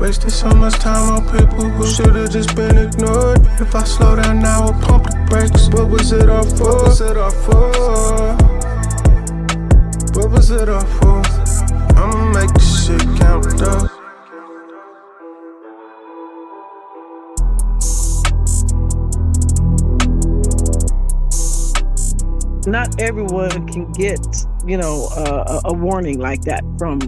Wasted so much time on people who should've just been ignored. If I slow down now, I'll pump the brakes. What was it all for? What was it all for? What was it all for? I'ma make this shit count up. Not everyone can get, a warning like that from,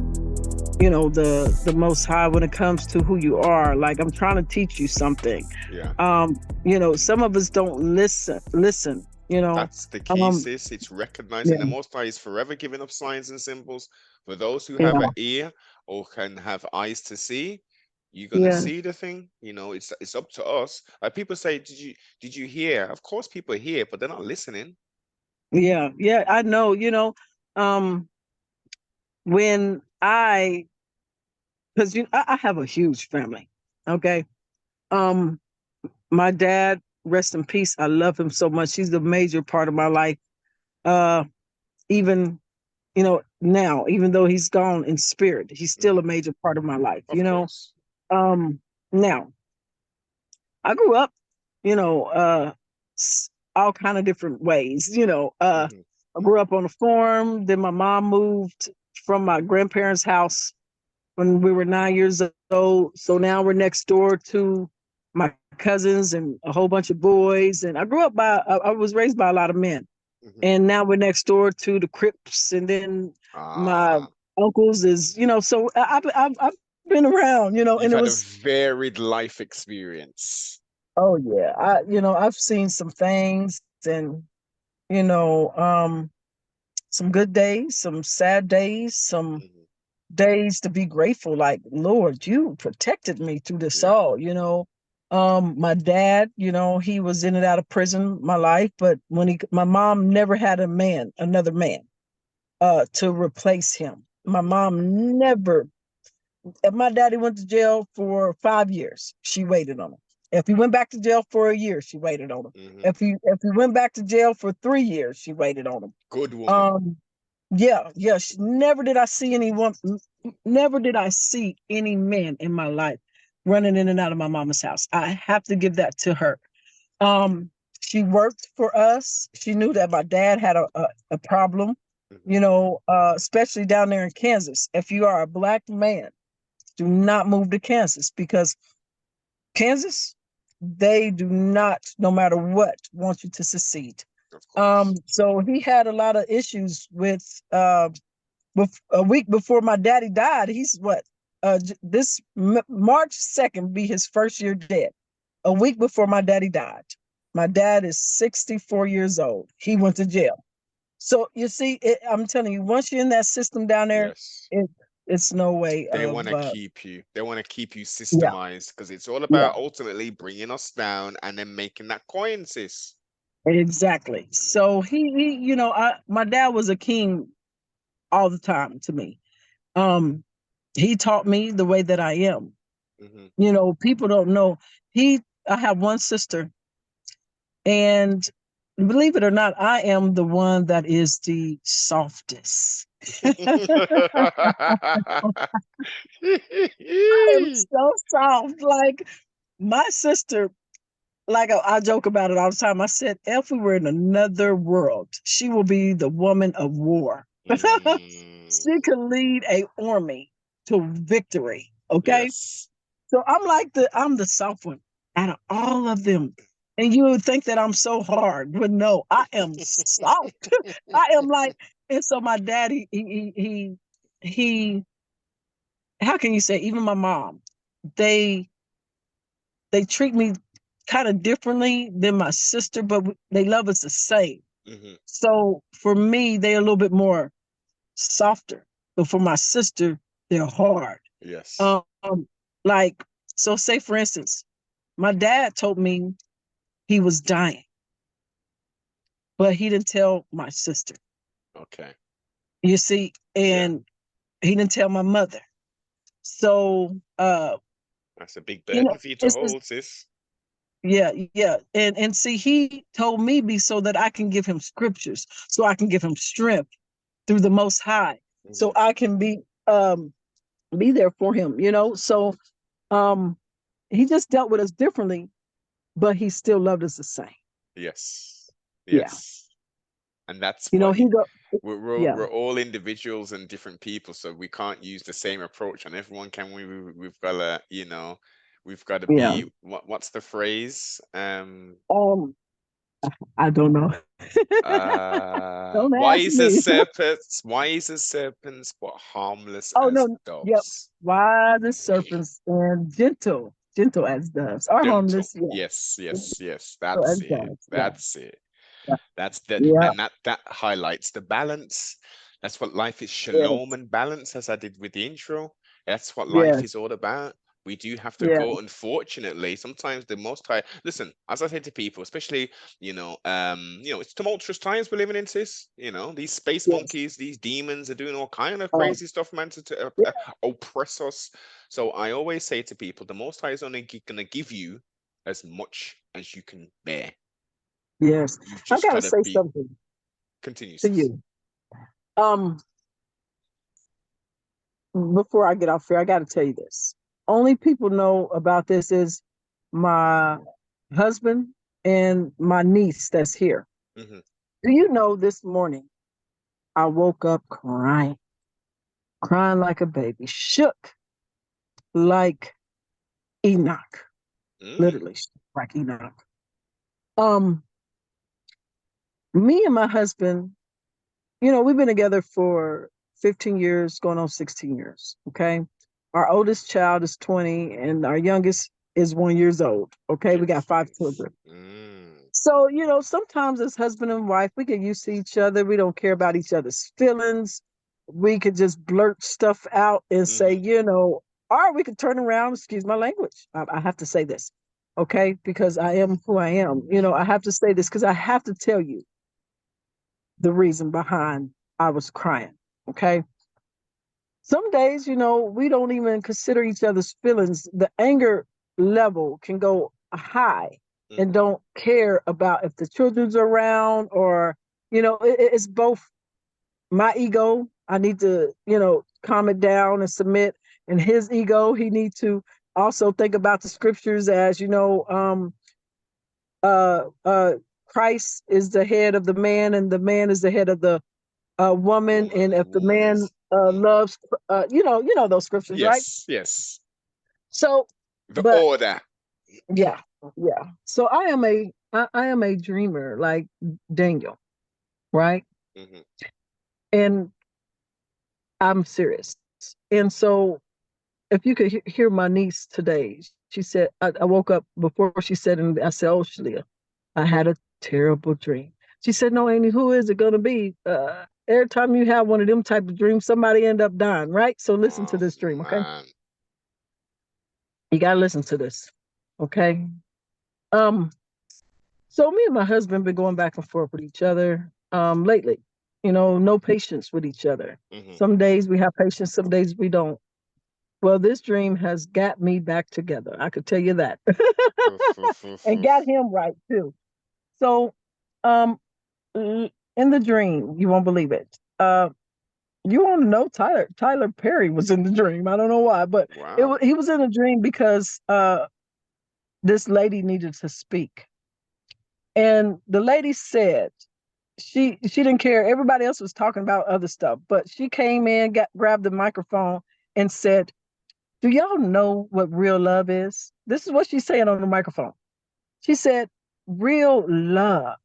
the Most High when it comes to who you are. Like, I'm trying to teach you something. Yeah. Some of us don't listen. That's the key, Um, sis. It's recognizing the yeah, Most High is forever giving up signs and symbols. For those who have yeah, an ear or can have eyes to see, you're gonna yeah, see the thing. It's up to us. Like people say, did you hear? Of course, people hear, but they're not listening. yeah, yeah. I know. Um, when because I have a huge family. Okay. Um, my dad, rest in peace. I love him so much. He's a major part of my life. Uh, even now, even though he's gone in spirit, he's still a Hmm. major part of my life. Of course. Um, now I grew up, you know, uh, all kind of different ways. Hmm. I grew up on a farm. Then my mom moved from my grandparents' house when we were 9 years old. So now we're next door to my cousins and a whole bunch of boys. And I grew up I was raised by a lot of men. Hmm. And now we're next door to the Crips, and then my Ah, uncles is, so I've been around, you've and it had a was, varied life experience. oh yeah, I've seen some things, and you know, um, some good days, some sad days, some Hmm. days to be grateful. Like, Lord, you protected me through this Yeah. all. My dad, he was in and out of prison my life, but my mom never had another man to replace him. My Hmm. mom never. If my daddy went to jail for 5 years, she waited on him. If he went back to jail for a year, she waited on him. Hmm. If he went back to jail for 3 years, she waited on him. Good woman. Um, yeah, yeah. Never did I see anyone. Never did I see any man in my life running in and out of my mama's house. I have to give that to her. Um, she worked for us. She knew that my dad had a problem, Hmm. especially down there in Kansas. If you are a black man, do not move to Kansas, because Kansas, they do not, no matter what, want you to succeed. Of course. So he had a lot of issues with, a week before my daddy died. He's what? This March 2nd be his first year dead. A week before my daddy died. My dad is 64 years old. He went Hmm. to jail. So you see, I'm telling you, once you're in that system down there, Yes. it it's no way They want of, to keep you. They want to keep you yeah, systemized because it's all yeah, about ultimately bringing us down and then making that coin, sis. exactly. So my dad was a king all the time to me. Um, he taught me the way that I am. Hmm. People don't know. I have one sister, and believe it or not, I am the one that is the softest. I am so soft. Like, my sister, like, I joke about it all the time. I said, if we were in another world, she will be the woman of war. She Mm, could lead a army to victory. Okay. yes. So I'm the soft one out of all of them. And you would think that I'm so hard, but no, I am soft. I am like, and so my daddy, he how can you say, even my mom, they they treat me kind of differently than my sister, but they love us the same. Hmm. So for me, they're a little bit more softer. But for my sister, they're hard. Yes. Um, like, so say for instance, my dad told me he was dying, but he didn't tell my sister. Okay. You see, Yeah. and he didn't tell my mother. So That's a big you know, burden for you to it's hold, sis. yeah, yeah. And see, he told me be so that I can give him scriptures, so I can give him strength through the Most High, so Hmm. I can be there for him. So Um, he just dealt with us differently, but he still loved us the same. Yes. Yeah. Yes. And that's You know, what he go yeah. we're all individuals and different people, so we can't use the same approach on everyone, can we? We've got to, we've got to Yeah. be what's the phrase? Um, I don't know. Don't ask me. Wise as serpents, but harmless Oh as no, yep. doves. Wise as serpents and gentle as doves, or Gentle. harmless, yeah. Yes, yes, yes. Gentle That's as it. doves, yeah. That's it. Yeah. That's the Yeah. and that highlights the balance. That's what life is, shalom Yes. and balance, as I did with the intro. That's what life Yes. is all about. We do have to Yeah. go, unfortunately, sometimes the most high listen, as I say to people, especially, it's tumultuous times we're living in, sis. These space Yes. monkeys, these demons are doing all kind of Oh, crazy stuff, man, to yeah. oppress us. So I always say to people, the most high is only gonna give you as much as you can bear. Yes. You've I just gotta got to say be something to continuous. you. Um, before I get off here, I gotta tell you this. Only people know about this is my husband and my niece that's here. Hmm. Do you know this morning I woke up crying like a baby, shook like Enoch, Mm. literally shook like Enoch. Um, Me and my husband, we've been together for 15 years, going on 16 years. Okay. Our oldest child is 20 and our youngest is 1 years old. Okay. We got Yes, five yes. children. Mm. So, sometimes as husband and wife, we get used to each other. We don't care about each other's feelings. We could just blurt stuff out and say, Hmm. or we could turn around, excuse my language. I have to say this, okay? Because I am who I am. I have to say this because I have to tell you the reason behind I was crying, okay? Some days, we don't even consider each other's feelings. The anger level can go high and Hmm. don't care about if the children's around or, it's both my ego. I need to, calm it down and submit. And his ego, he needs to also think about the scriptures as, uh, uh, Christ is the head of the man and the man is the head of the woman. Woman, And and if the woman man is. Mm. loves, those scriptures, right? Yes, yes. So, The but order. yeah, yeah. So I am a dreamer like Daniel, right? Hmm. And I'm serious. And so if you could hear my niece today, she said, I woke up before she said, and I said, oh, Shalia, I had a terrible dream. She said, no, Amy, who is it going to be? Every time you have one of them type of dreams, somebody end up dying, right? So listen to Oh this dream, okay? man. You got to listen to this, okay? Um, so me and my husband been going back and forth with each other lately. No patience with each other. Hmm. Some days we have patience, some days we don't. Well, this dream has got me back together. I could tell you that. Oof, oof, oof, And got oof. him right too. So, um, in the dream, you won't believe it. You want to know Tyler Perry was in the dream. I don't know why, but Wow. he was in the dream because this lady needed to speak, and the lady said she didn't care. Everybody else was talking about other stuff, but she came in, grabbed the microphone, and said, "Do y'all know what real love is?" This is what she's saying on the microphone. She said, "Real love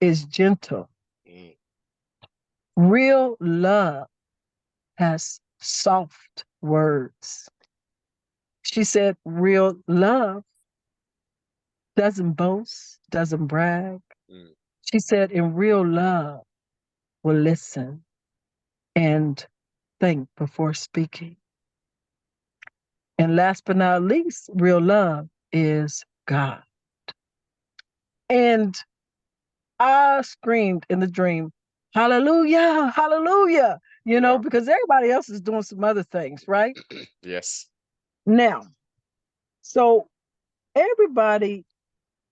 is gentle. Mm. Real love has soft words." She said, "Real love doesn't boast, doesn't brag." Mm. She said, "In real love will listen and think before speaking. And last but not least, real love is God." And I screamed in the dream, "Hallelujah, hallelujah," Wow. because everybody else is doing some other things, right? Yes. Now, so everybody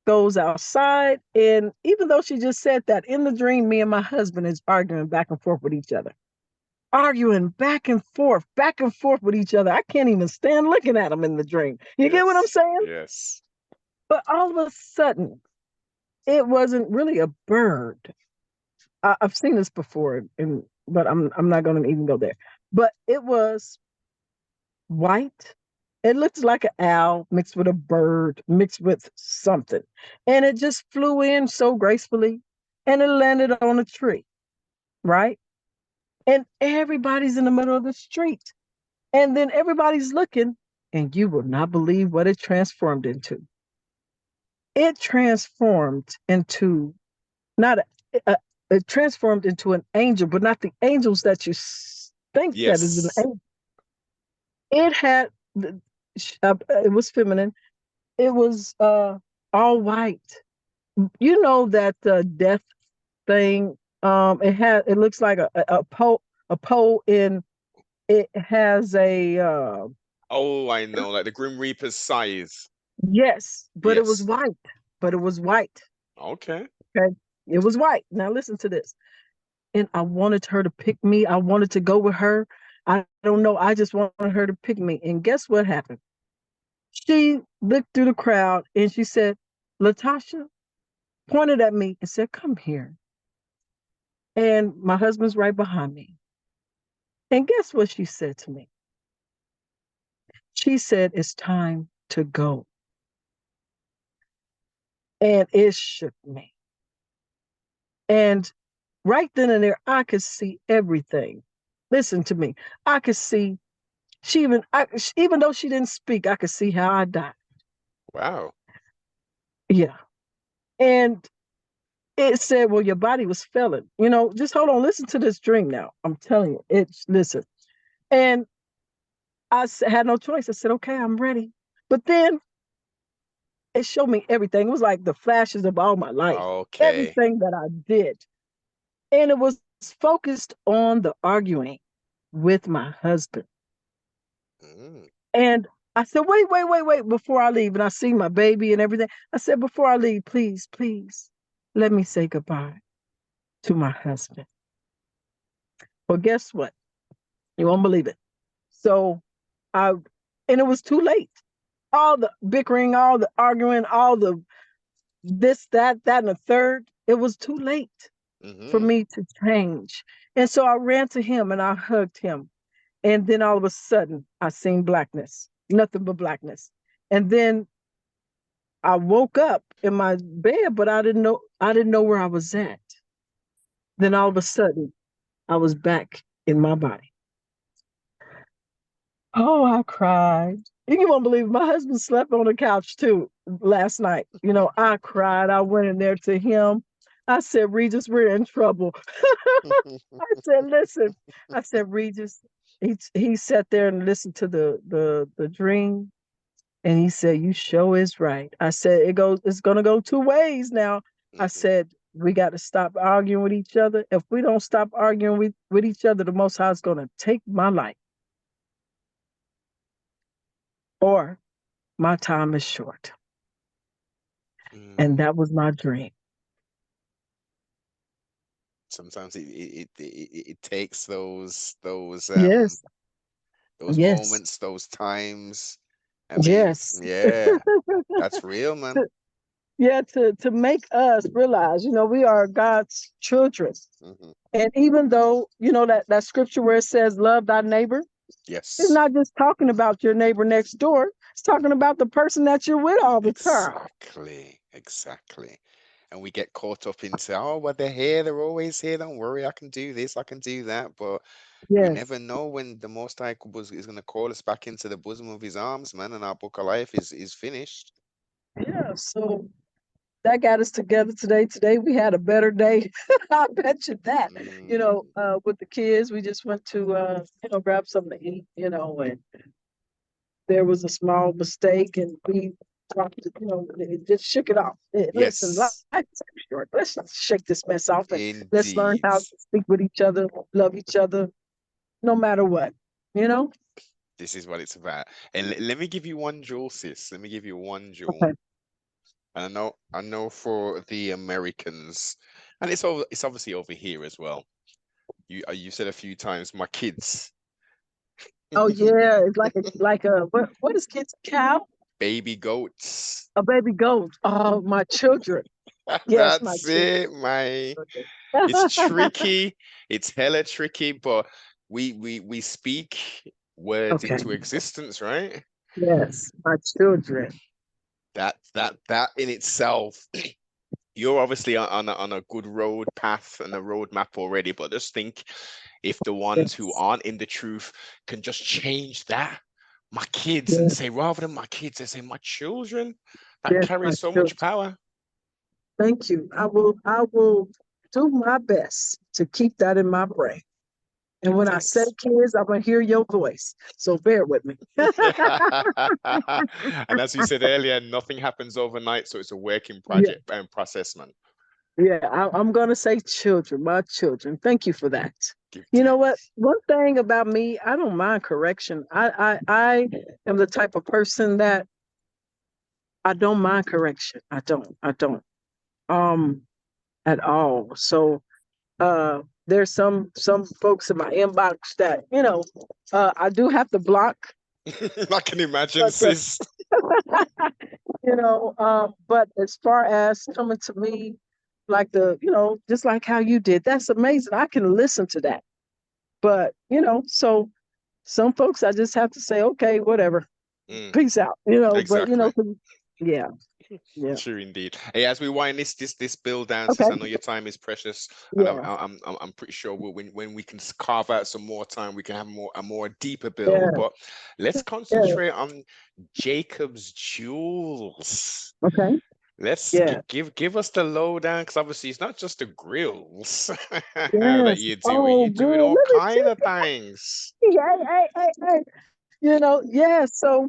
goes outside. And even though she just said that in the dream, me and my husband is arguing back and forth with each other, arguing back and forth with each other. I can't even stand looking at them in the dream. You get what I'm Yes. saying? Yes. But all of a sudden, it wasn't really a bird. I've seen this before, but I'm not going to even go there. But it was white. It looked like an owl mixed with a bird, mixed with something. And it just flew in so gracefully and it landed on a tree, right? And everybody's in the middle of the street. And then everybody's looking, and you will not believe what it transformed into. It transformed into not a it transformed into an angel, but not the angels that you think that is an Yes. angel. It had it was feminine. It was all white. You know that death thing. It looks like a pole in it has a Oh, I know, like the Grim Reaper's size. yes, but it was Yes. white. But it was white. Okay. Okay. It was white. Now listen to this. And I wanted her to pick me. I wanted to go with her. I don't know. I just wanted her to pick me. And guess what happened? She looked through the crowd and she said, Latasha, pointed at me and said, come here. And my husband's right behind me. And guess what she said to me? She said, it's time to go. And it shook me. And right then and there, I could see everything. Listen to me. I could see even though she didn't speak, I could see how I died. Wow. Yeah. And it said, well, your body was failing. Just hold on, listen to this dream now. I'm telling you, listen. And had no choice. I said, okay, I'm ready. But then it showed me everything. It was like the flashes of all my life, Okay. everything that I did. And it was focused on the arguing with my husband. Mm. And I said, wait, before I leave. And I see my baby and everything. I said, before I leave, please, please, let me say goodbye to my husband. Well, guess what? You won't believe it. So I, and it was too late. All the bickering, all the arguing, all the this, that, and the third, it was too late for Mm-hmm. me to change. And so I ran to him and I hugged him. And then all of a sudden, I seen blackness, nothing but blackness. And then I woke up in my bed, but I didn't know where I was at. Then all of a sudden, I was back in my body. Oh, I cried. You won't believe it. My husband slept on the couch too last night. I cried. I went in there to him. I said, Regis, we're in trouble. I said, listen. I said, Regis. He sat there and listened to the dream. And he said, you sure is right. I said, it's gonna go two ways now. I Mm-hmm. said, we got to stop arguing with each other. If we don't stop arguing with each other, the Most High is gonna take my life. Or my time is short. And Mm. that was my dream. Sometimes it takes Yes, those yes, moments, those times. I mean, yes. yeah, that's real, man. Yeah, to make us realize, we are God's children. Hmm. And even though, that scripture where it says, love thy neighbor, it's Yes, not just talking about your neighbor next door. It's talking about the person that you're with all the time. exactly, exactly. And we get caught up into, oh, well, they're here, they're always here. Don't worry, I can do this, I can do that. But we never Yes. know when the Most High is going to call us back into the bosom of His arms, man, and our book of life is finished. Yeah. So that got us together today. Today we had a better day. I bet you that. Mm, With the kids, we just went to grab something to eat, and there was a small mistake and we dropped it, it just shook it off. Listen, yes, life's short. Let's just shake this mess off and let's learn indeed. how to speak with each other, love each other, no matter what, you know? This is what it's about. And let me give you one jewel, sis. Let me give you one jewel. Okay. And I know for the Americans, and it's obviously over here as well. You said a few times, my kids. Oh yeah, it's like a what is kids cow? Baby goats. A baby goat. Oh, my children. Yes, my That's it, my. children. It's tricky. It's hella tricky, but we speak words Okay. into existence, right? Yes, my children. That in itself, you're obviously on a good road path and a roadmap already, but just think if the ones who Yes. aren't in the truth can just change that, my kids, and Yes. say rather than my kids, they say my children, that Yes, my carries so much children. power. Thank you. I will do my best to keep that in my brain. And when I say Thanks. kids, I'm gonna hear your voice. So bear with me. And as you said earlier, nothing happens overnight, so it's a working Yeah, project and process, man. yeah. I'm gonna say children, my children. Thank you for that. Give You know what? thanks. One thing about me, I don't mind correction. I am the type of person that I don't mind correction. I don't um at all. So there's some folks in my inbox that I do have to block, I can imagine, but sis. but as far as coming to me, like just like how you did, that's amazing. I can listen to that, but so some folks I just have to say, okay, whatever, Mm, peace out, but exactly. 'cause- yeah, yeah, True indeed. Hey, as we wind this build down, sis, okay, I know your time is precious, and yeah, I'm pretty sure when we can carve out some more time, we can have a more deeper build. yeah, But let's yeah, concentrate on Jacob's jewels. okay, Let's yeah, give us the lowdown, because obviously it's not just the grills that yes. you're doing. Oh, You're doing good. all Let me kind of things. hey. Yeah. So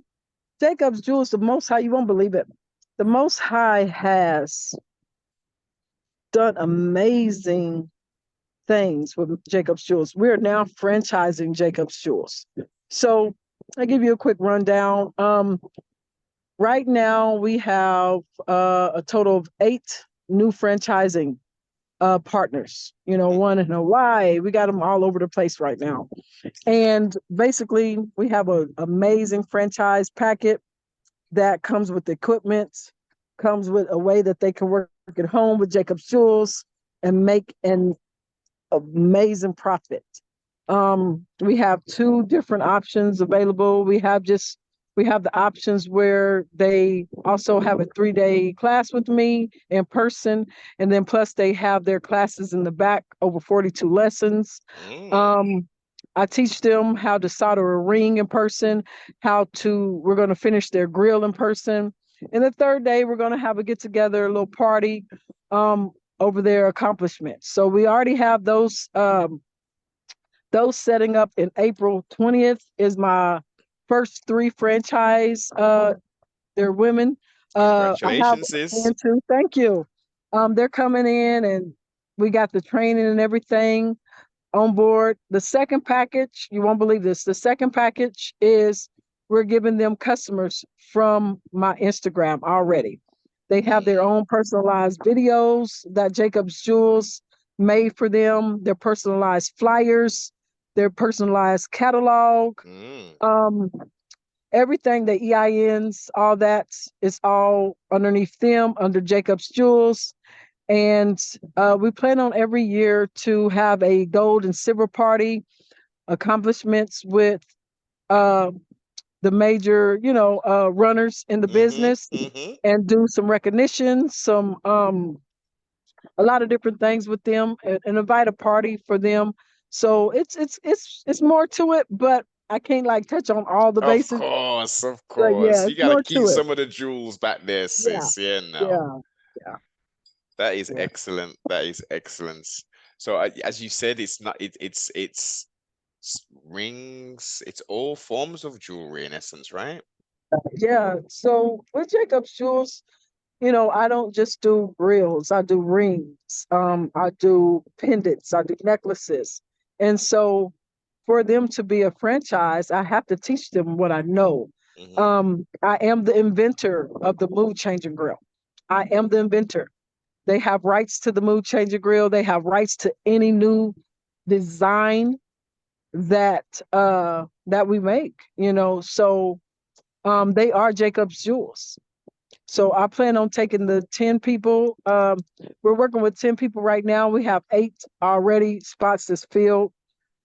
Jacob's jewels, the Most High, you won't believe it. The Most High has done amazing things with Jacob's jewels. We're now franchising Jacob's jewels. So I'll give you a quick rundown. Right now we have a total of 8 new franchising partners. Mhm. One in Hawaii. We got them all over the place right now. And basically, we have an amazing franchise packet that comes with equipment, comes with a way that they can work at home with Jacob's Jewels and make an amazing profit. We have 2 different options available. We have the options where they also have a 3-day class with me in person, and then plus they have their classes in the back, over 42 lessons. Mm. Um, I teach them how to solder a ring in person, we're going to finish their grill in person. And the 3rd day, we're going to have a get together, a little party um, over their accomplishments. So we already have those setting up. In April 20th is my first 3 franchise. They're women. I have Congratulations, sis. into, thank you. They're coming in and we got the training and everything on board. The second package, you won't believe this. The second package is we're giving them customers from my Instagram already. They have their Mm. own personalized videos that Jacob's Jewels made for them, their personalized flyers, their personalized catalog, Mm. um, everything, the EINs, all that is all underneath them under Jacob's Jewels. And we plan on every year to have a gold and silver party, accomplishments with uh, the major, runners in the Mm-hmm. business, Mm-hmm. and do some recognition, a lot of different things with them, and invite a party for them. So it's more to it, but I can't like touch on all the Of bases. course, of But course. yeah, You it's gotta more keep to it. some of the jewels back there, Yeah, sis. Yeah, no. yeah, yeah, That is yeah. excellent. That is excellence. So, as you said, it's not. Rings. It's all forms of jewelry in essence, right? Yeah. So with Jacob's Jewels, I don't just do grills. I do rings. I do pendants. I do necklaces. And so for them to be a franchise, I have to teach them what I know. Mm-hmm. I am the inventor of the mood changing grill. I am the inventor. They have rights to the mood changer grill. They have rights to any new design that that we make, so they are Jacob's jewels. So I plan on taking the 10 people. We're working with 10 people right now. We have 8 already spots that's filled.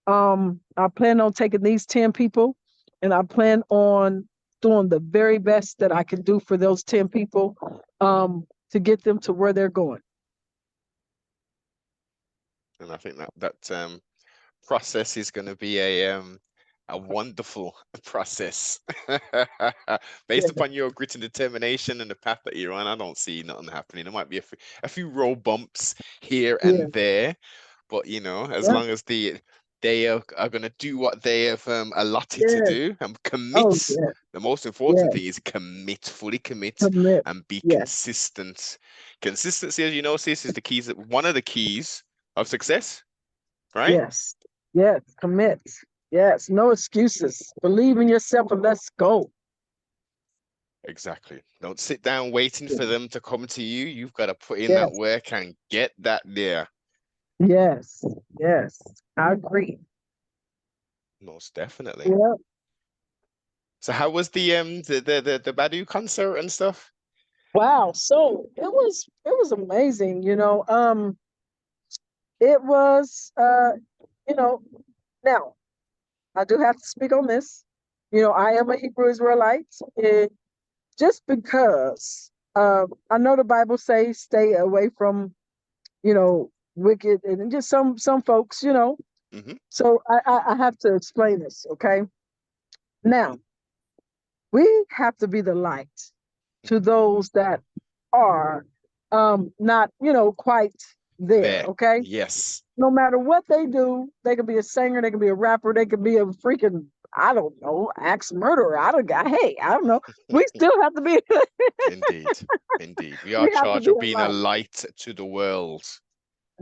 I plan on taking these 10 people, and I plan on doing the very best that I can do for those 10 people, to get them to where they're going. And I think that process is going to be a wonderful process. Based Yeah, upon your grit and determination and the path that you're on, I don't see nothing happening. There might be a few road bumps here yeah, and there, but as yeah, long as they are going to do what they have allotted to yeah. do and Oh, commit. yeah, The most yeah. important thing is commit, fully commit, Commit. and be Yes, consistent. Consistency, as you know, sis, is the keys. One of the keys of success, right? yes, yes. Commit. Yes. No excuses. Believe in yourself and let's go. Exactly. Don't sit down waiting for them to come to you. You've got to put in that Yes, work and get that there. yes, yes. I agree. Most definitely. Yeah. So how was the Badu concert and stuff? Wow. So it was amazing. It was you know, now I do have to speak on this. I am a Hebrew Israelite. And just because I know the Bible says stay away from, wicked and just some folks, Hmm. So I have to explain this, okay? Now, we have to be the light to those that are not, quite there, There. okay? Yes. No matter what they do, they could be a singer, they could be a rapper, they could be a freaking, I don't know, axe murderer. Hey, I don't know. We still have to be Indeed. Indeed. We are we have to charged be of a being a light. light to the world.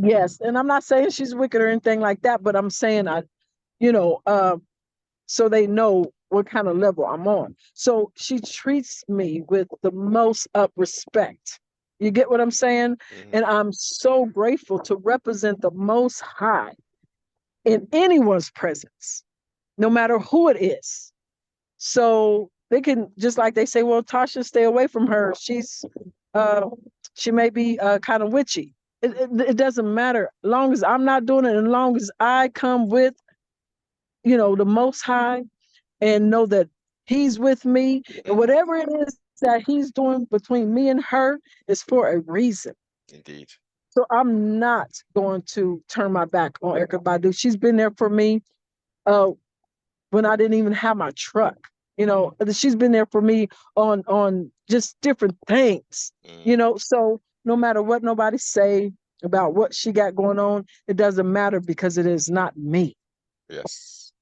Yes. And I'm not saying she's wicked or anything like that, but I'm saying you know, uh, so they know what kind of level I'm on. So she treats me with the most up respect. You get what I'm saying? Hmm. And I'm so grateful to represent the most high in anyone's presence, no matter who it is. So they can, just like they say, well, Tasha, stay away from her. Uh she may be kind of witchy. It doesn't matter. Long as I'm not doing it, and long as I come with, the most high, and know that he's with me, and Hmm. whatever it is that he's doing between me and her is for a reason. Indeed. So I'm not going to turn my back on Erica Badu. She's been there for me uh, when I didn't even have my truck. She's been there for me on just different things. Mm. So no matter what nobody say about what she got going on, it doesn't matter because it is not me. Yes.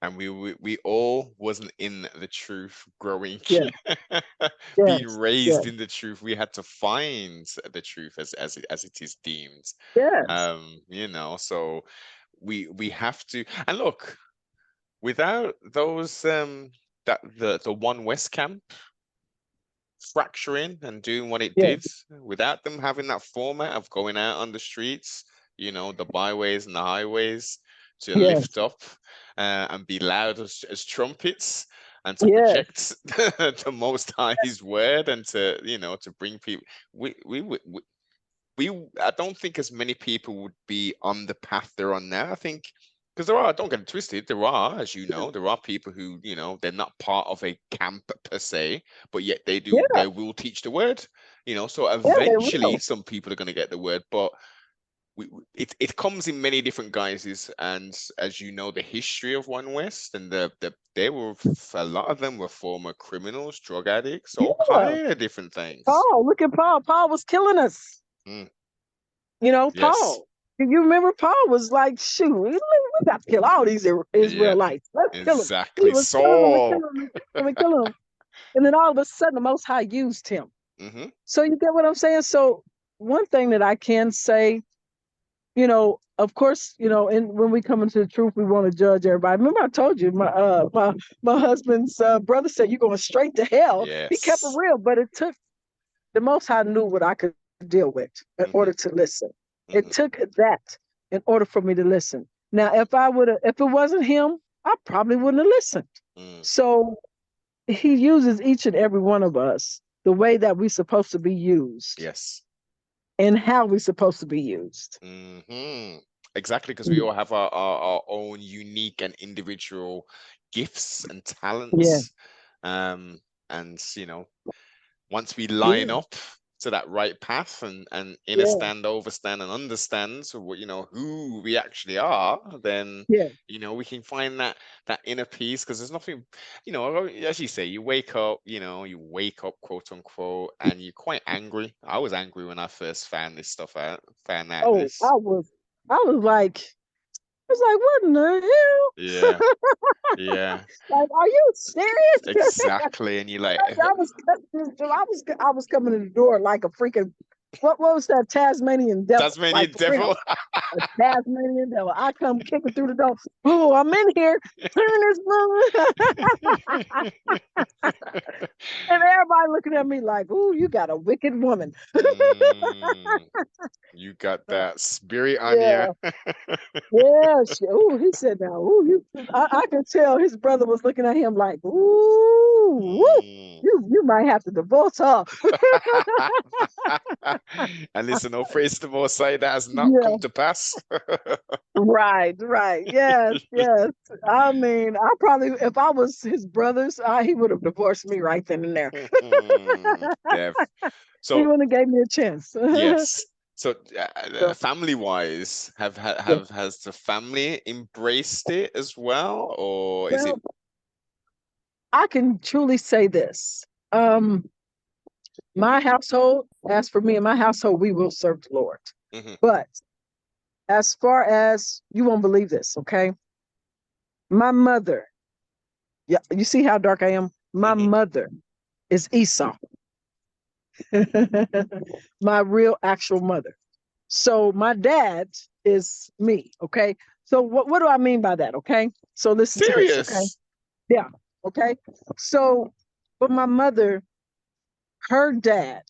And we all wasn't in the truth growing, Yeah, being yes, raised yes, in the truth. We had to find the truth as it is deemed. yes, So we have to. And look, without those that the One West camp fracturing and doing what it yes, did, without them having that format of going out on the streets, the byways and the highways, to lift yes, up and be loud as trumpets, and to yes, project the Most High's word, and to bring people. We I don't think as many people would be on the path they're on now. I think because don't get it twisted, there are, as you know, there are people who, they're not part of a camp per se, but yet yeah, they will teach the word, so yeah, they eventually will. some people are going to get the word, but it comes in many different guises. And as you know, the history of One West, and they were, a lot of them were former criminals, drug addicts, all Yeah. kind of different things. Paul, look at Paul. Paul was killing us. Mm, yes. Paul. You remember Paul was like, shoot, we got to kill all these Yeah, Israelites. Let's kill them. He exactly. was killing them and Saul. killing them and killing them. And then all of a sudden, the Most High used him. Hmm. So you get what I'm saying? So one thing that I can say, of course, and when we come into the truth, we want to judge everybody. Remember, I told you my husband's brother said you're going straight to hell. He kept it Yes. real, but it took the Most High knew what I could deal with in Hmm. order to listen. It Hmm. took that. in order for me to listen. Now, if it wasn't him, I probably wouldn't have listened. Mm. So he uses each and every one of us the way that we're supposed to be used Yes. and how we're supposed to be used. Hmm. Exactly, because we all have our own unique and individual gifts and Yeah, talents. And once we line yeah, up to that right path and yeah, understand, overstand, and understand so what who we actually are, then yeah. we can find that inner peace. Because there's nothing, as you say, you wake up, quote unquote, and you're quite angry. I was angry when I first found out Oh, this. I was like, what in the Yeah, hell? yeah, Like, are you serious? exactly. And you're like, I was I was coming in the door like a freaking what was that Tasmanian devil? Like Tasmanian for real. devil. A Tasmanian devil. I come kicking through the door. Oh, I'm in here. Turn this room. And everybody looking at me like, "Ooh, you got a wicked woman." Mm, you got that spirit on you. Yeah, yeah. Oh, he said now. Ooh, I could tell his brother was looking at him like, "Ooh, woo, Mm. you might have to divorce her." And listen, no praise to the Most High, that has not come Yeah, to pass. right, right. Yes, yes. I mean, I probably, if I was his brothers, he would have divorced me right then and there. Dev. He So wouldn't have gave me a chance. yes. So So, family wise, yeah. has the family embraced it as well, or is it? Well, I can truly say this. Um, my household, as for me and my household, we will serve the Lord. Hmm. But as far as you won't believe this, okay? My mother, yeah, you see how dark I am? My Hmm. mother is Esau, my real actual mother. So my dad is me, okay? So what do I mean by that, okay? So listen to this, okay? Serious? Yeah, okay? So, but my mother, her dad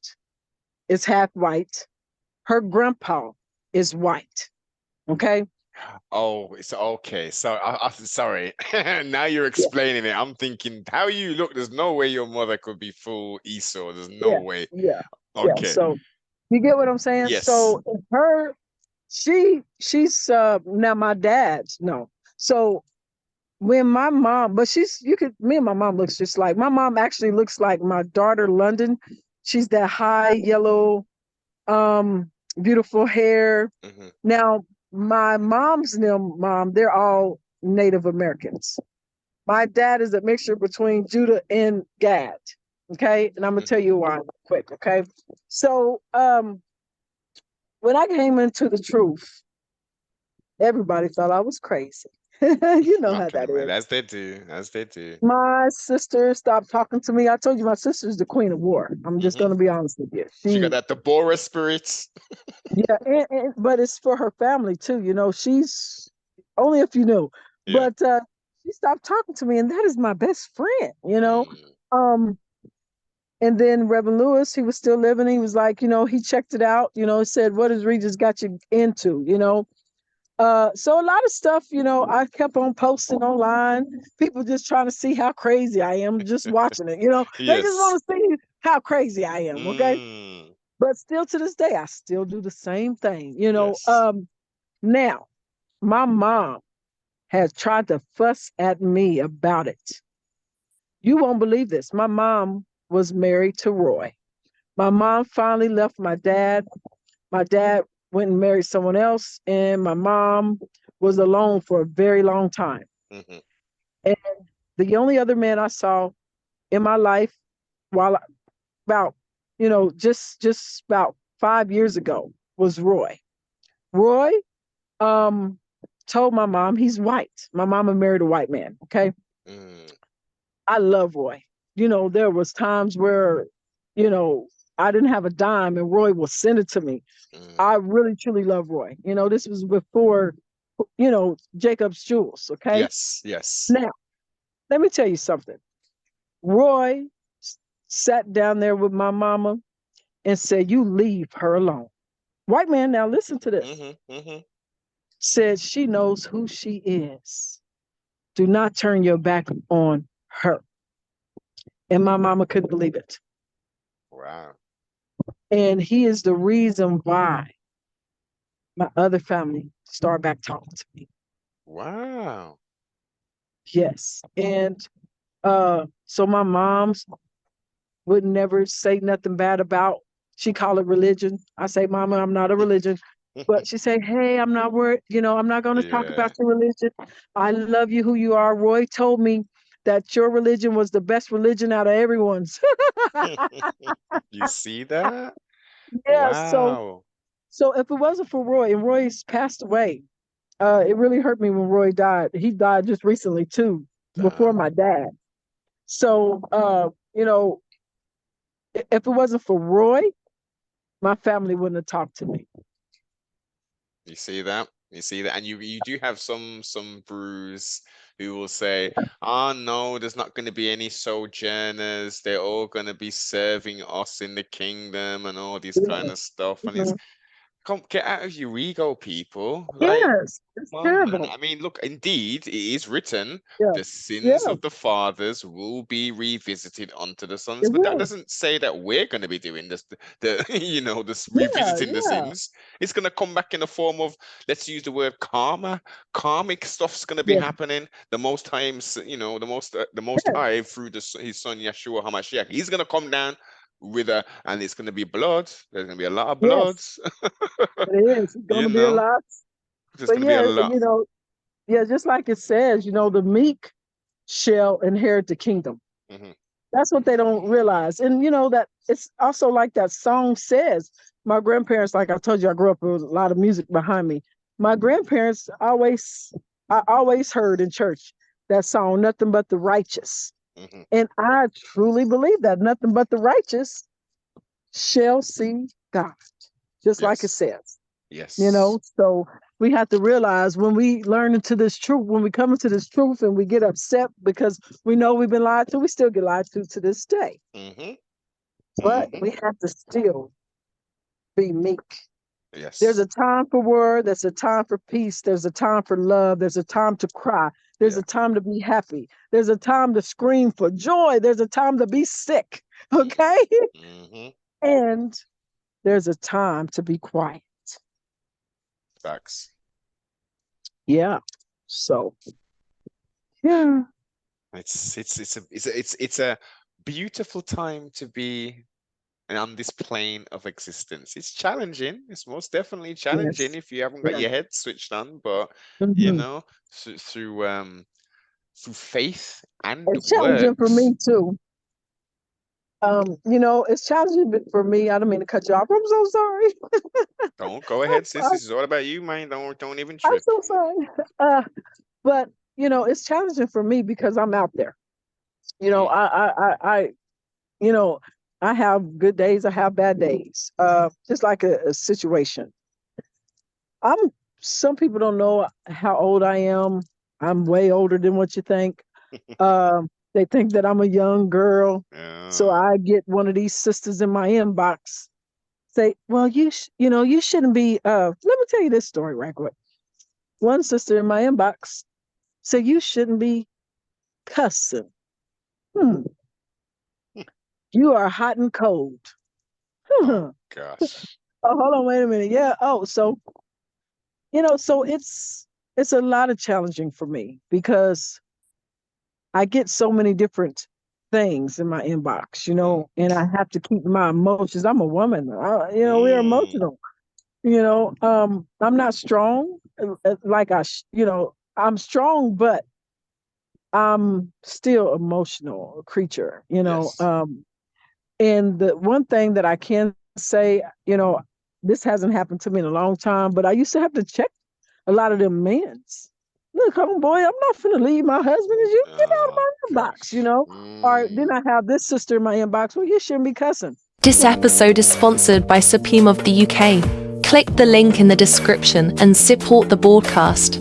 is half white. Her grandpa is white, okay? Oh, it's okay. So sorry. Now you're Yeah, explaining it. I'm thinking, how you look, there's no way your mother could be full Esau. There's no yeah, way. yeah, yeah. Okay. So you get what I'm saying? Yes. So her, she's now my dad's no. So when my mom, but me and my mom looks just like my mom actually looks like my daughter London. She's that high yellow, beautiful hair. Hmm. Now my mom's mom, they're all Native Americans. My dad is a mixture between Judah and Gad. Okay, and I'm gonna tell Hmm. you why quick. Okay, so when I came into the truth, everybody thought I was crazy. You know I how can that imagine, is. as they do, as they do. My sister stopped talking to me. I told you my sister's the queen of war. I'm just Hmm. gonna be honest with you. She got that Deborah spirit. Yeah, but it's for her family too. You know, she's only if you knew, Yeah. but she stopped talking to me, and that is my best friend. Mm. Um, and then Reverend Lewis, he was still living. He was like, he checked it out. Said, "What has Regis got you into?" So a lot of stuff, I kept on posting online. People just trying to see how crazy I am, just watching it. They just Yes. want to see how crazy I am. Okay. Mm. But still to this day, I still do the same thing. Yes. Now my mom has tried to fuss at me about it. You won't believe this. My mom was married to Roy. My mom finally left my dad. My dad went and married someone else, and my mom was alone for a very long time. Hmm. And the only other man I saw in my life, while about, just about 5 years ago, was Roy. Roy um told my mom he's white. My mama married a white man. Okay. Mm. I love Roy. There was times where, you know, I didn't have a dime and Roy will send it to me. Mm. I really truly love Roy. This was before, Jacob's Jewels. Okay. Yes. Yes. Now, let me tell you something. Roy sat down there with my mama and said, "You leave her alone." White man, now listen to this. Hmm. Hmm. said she knows who she is. Do not turn your back on her. And my mama couldn't believe it. Wow. And he is the reason why my other family started back talking to me. Wow. Yes. And so my mom's would never say nothing bad about, she call it religion. I say, Mama, I'm not a religion. But she say, hey, I'm not worried, I'm not going to talk Yeah. about your religion. I love you who you are. Roy told me that your religion was the best religion out of everyone's. You see that? Yeah, so Wow. if it wasn't for Roy, and Roy's passed away, it really hurt me when Roy died. He died just recently too, before Damn. my dad. So if it wasn't for Roy, my family wouldn't have talked to me. You see that? You see that? And you do have some brews who will say, "Oh no, there's not going to be any sojourners. They're all going to be serving us in the kingdom and all this kind of Yes. stuff." And it's, Mhm. come get out of your ego, people. Like, Yes, it's come on, man. terrible. I mean, look, indeed, it is written, Yeah, the sins yeah, of the fathers will be revisited onto the sons. it But that will. doesn't say that we're going to be doing this, the this Yeah, revisiting the yeah, sins. It's going to come back in the form of, let's use the word karma. Karmic stuff's going to be yeah, happening. The most times, the most yes, high through his son Yeshua Hamashiach. He's going to come down and it's going to be blood. There's going to be a lot of blood. yes, it is. It's going You to be a know, lot. there's But going to be a yeah, lot. yeah, just like it says, the meek shall inherit the kingdom. Mhm. That's what they don't realize. And that it's also like that song says. My grandparents, like I told you, I grew up with a lot of music behind me. My grandparents I always heard in church that song, Nothing But the Righteous. Mhm. And I truly believe that nothing but the righteous shall see God, just like it Yes. says. Yes. So we have to realize when we learn into this truth, when we come into this truth and we get upset because we know we've been lied to, we still get lied to this day. Mhm. But Mhm. we have to still be meek. There's Yes. a time for war, there's a time for peace, there's a time for love, there's a time to cry, there's Yeah. a time to be happy, there's a time to scream for joy, there's a time to be sick, okay? Mhm. And there's a time to be quiet. Facts. Yeah. So, yeah. It's a beautiful time to be on this plane of existence. It's challenging. It's most definitely challenging Yes. if you haven't got Yeah. your head switched on, but you Hmm. know, through faith and It's challenging for works. me too. It's challenging for me. I don't mean to cut you off. I'm so sorry. Don't go ahead, sis. I'm This is all about you, man. Don't even I'm trip. so sorry. But it's challenging for me because I'm out there. You know, Mm. I you know, I have good days, I have bad days. Just like a situation. I'm Some people don't know how old I am. I'm way older than what you think. They think that I'm a young girl. So Yeah. I get one of these sisters in my inbox say, well, you shouldn't be, let me tell you this story right quick. One sister in my inbox said, you shouldn't be cussing. Hmm. You are hot and cold. Oh Oh, gosh. hold on, wait a minute. Yeah. Oh, so, so it's a lot of challenging for me because I get so many different things in my inbox, Mm. and I have to keep my emotions. I'm a woman. We're Mm. emotional. I'm not strong like I'm strong, but I'm still emotional creature, Yes. and the one thing that I can say, this hasn't happened to me in a long time, but I used to have to check a lot of them men's. Look, boy, I'm not finna leave my husband. As you get out of Oh my inbox, gosh. Or then Mm. I have this sister in my inbox. Well, you shouldn't be cussing. This episode is sponsored by Supreme of the UK. Click the link in the description and support the broadcast.